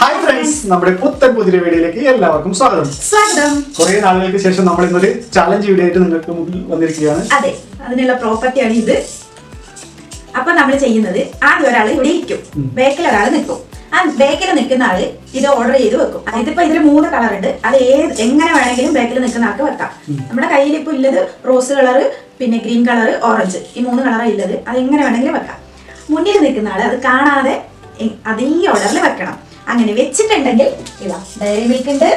Hi friends, നമ്മുടെ പുത്തൻ പുതിയ വീഡിയോയിലേക്ക് എല്ലാവർക്കും സ്വാഗതം. കുറെ നാളുകൾക്ക് ശേഷം നമ്മൾ ഇന്നൊരു ചാലഞ്ച് വീഡിയോ ആയിട്ട് നിങ്ങൾക്ക് മുന്നിൽ വന്നിരിക്കുകയാണ്. അതെ, അതിനുള്ള പ്രോപ്പർട്ടിയാണ് ഇത്. അപ്പൊ നമ്മൾ ചെയ്യുന്നത്, ആദ്യം ഒരാൾ ഇവിടെ ഇരിക്കും, ബേക്കിൽ ഒരാൾ നിൽക്കും. ആ ബേക്കിൽ നിൽക്കുന്ന ആള് ഇത് ഓർഡർ ചെയ്ത് വെക്കും. ഇതിപ്പോ ഇതിൽ 3 കളർ ഉണ്ട്. അത് എങ്ങനെ വേണമെങ്കിലും ബേക്കിൽ നിൽക്കുന്ന ആൾക്ക് വെക്കാം. നമ്മുടെ കയ്യിൽ ഇപ്പൊ ഉള്ളത് റോസ് കളറ്, പിന്നെ ഗ്രീൻ കളറ്, ഓറഞ്ച്, ഈ 3 കളറാണ് ഉള്ളത്. അത് എങ്ങനെ വേണമെങ്കിലും വെക്കാം. മുന്നിൽ നിൽക്കുന്ന ആള് അത് കാണാതെ അതേ ഓർഡറിൽ വെക്കണം. അങ്ങനെ വെച്ചിട്ടുണ്ടെങ്കിൽ ഇതാ ഡയറി മിൽക്ക് ഉണ്ട്,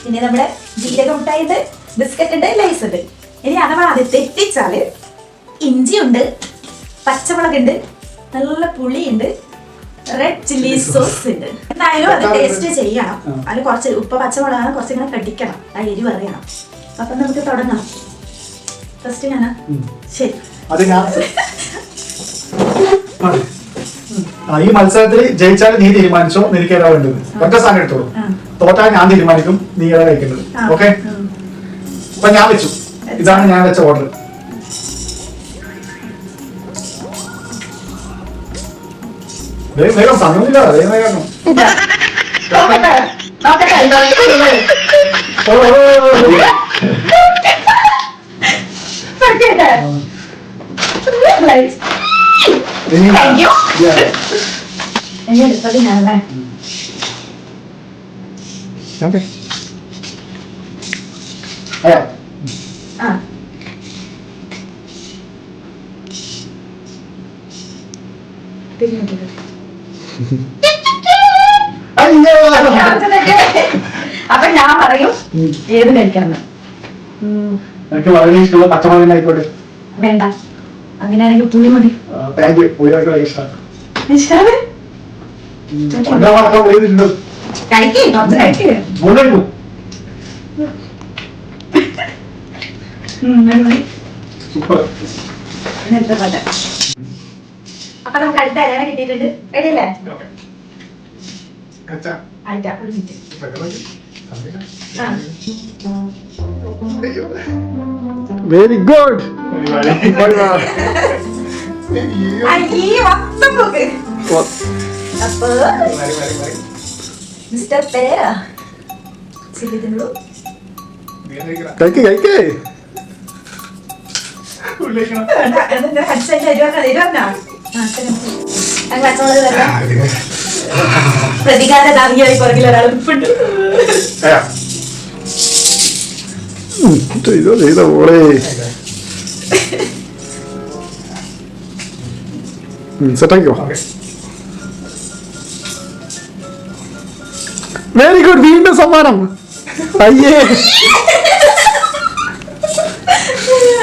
പിന്നെ നമ്മുടെ ജീരക മുട്ടായി ഉണ്ട്, ബിസ്ക്കറ്റ് ഉണ്ട്, ലൈസ് ഉണ്ട്. ഇനി അഥവാ അത് തെറ്റിച്ചാല് ഇഞ്ചി ഉണ്ട്, പച്ചമുളക് ഉണ്ട്, നല്ല പുളിയുണ്ട്, റെഡ് ചില്ലി സോസ് ഉണ്ട്. എന്തായാലും അത് ടേസ്റ്റ് ചെയ്യണം. അതിൽ കുറച്ച് ഉപ്പ് പച്ചമുളകാണ് കുറച്ചിങ്ങനെ കടിക്കണം, ആ എരിവ് അറിയണം. അപ്പൊ നമുക്ക് തുടങ്ങാം. ഫസ്റ്റ് ഞാനാ? ശരി. ഈ മത്സരത്തിൽ ജയിച്ചാൽ നീ തീരുമാനിച്ചോ എനിക്ക് ഏതാ വേണ്ടത്. ഒറ്റ സാധനം എടുത്തോളൂ. തോറ്റാൽ ഞാൻ തീരുമാനിക്കും നീ ഏതാ കഴിക്കേണ്ടത്. ഓക്കെ, അപ്പൊ ഞാൻ വെച്ചു. ഇതാണ് ഞാൻ വെച്ച ഓർഡർ. വേഗം സമയമില്ല, വേഗം വേഗം. Thank you. Ini ada tadi nyala. Okay. Ayo. അപ്പൊ ഞാൻ പറയും ഏത് കഴിക്കണം. എനിക്ക് വളരെ ഇഷ്ടമുള്ള പച്ചമുളകിനായിക്കോട്ടെ. വേണ്ട, അങ്ങനെയാണെങ്കിൽ പുളി മതി. അപ്പൊ നമുക്ക് അടുത്ത അരവണ കിട്ടിയിട്ടുണ്ട്. റെഡിയല്ലേ? Very good. അപ്പൊ മിസ്റ്റർ പെരേര ചില്ലിതിനുള്ളൂ. കഴിക്ക് കഴിക്ക്. പ്രതികാരധാരിയായി പുറകിൽ ഒരാൾ ചെയ്തോ ചെയ്തോ മോളെ. സെറ്റാക്കിക്കോ. Very good. വീണ്ടും സമ്മാനം. അയ്യേ,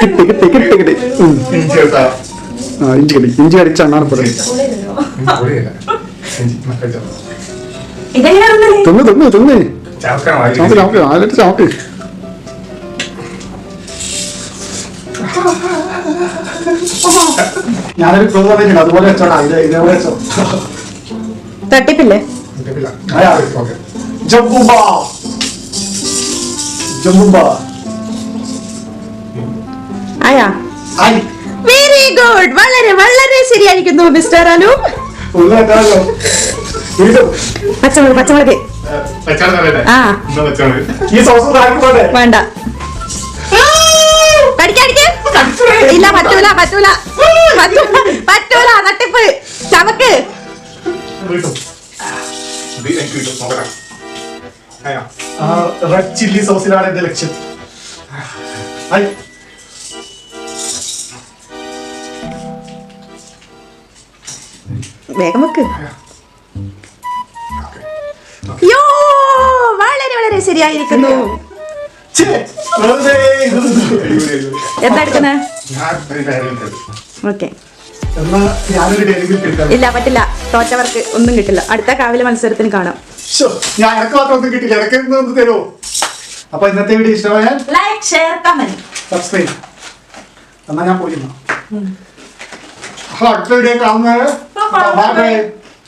കിട്ടി കിട്ടി കിട്ടി കിട്ടി. ഇഞ്ചി കടി, ഇഞ്ചി കടിച്ച അണ്ണാർപ്പുറം. തിന്ന് തിന്ന് തിന്ന് ചാക്ക് ചാക്ക് ആലിട്ട് ചാക്ക്. ഞാനൊരു ക്ലൂ പറഞ്ഞിട്ടുണ്ട്, അതുപോലെ വെച്ചോടാ. ഇതേപോലെ വെച്ചോ. തട്ടിപ്പില്ലേ? ജംബൂബ ജംബൂബ. ആയാ? Very good. വളരെ വളരെ ശരിയായിരിക്കുന്നു മിസ്റ്റർ അനു. പച്ചമുളക് പച്ചമുളക് വേണ്ട. ഇല്ല, പറ്റൂല പറ്റൂല പറ്റൂല. തട്ടിപ്പ് ചമക്ക്. റെഡ് ചില്ലി സോസിലാണ് എന്റെ ലക്ഷ്യം. വേഗം വെക്ക്. യോ, വളരെ വളരെ ശരിയായിരിക്കുന്നു. എന്താ എടുക്കുന്നേ? ഓക്കെ. ഇല്ല, പറ്റില്ല. തോറ്റവർക്ക് ഒന്നും കിട്ടില്ല. അടുത്ത കാവിലെ മത്സരത്തിന് കാണാം. ഞാൻ എനക്ക് മാത്രം ഒന്നും കിട്ടില്ല. എനക്ക് ഒന്ന് തരുമോ? അപ്പൊ ഇന്നത്തെ വീഡിയോ ഇഷ്ടമായാൽ ലൈക്ക്, ഷെയർ, കമന്റ്, സബ്സ്ക്രൈബ്. എന്നാ ഞാൻ പോയി അടുത്ത വീഡിയോ കാണുന്നത്.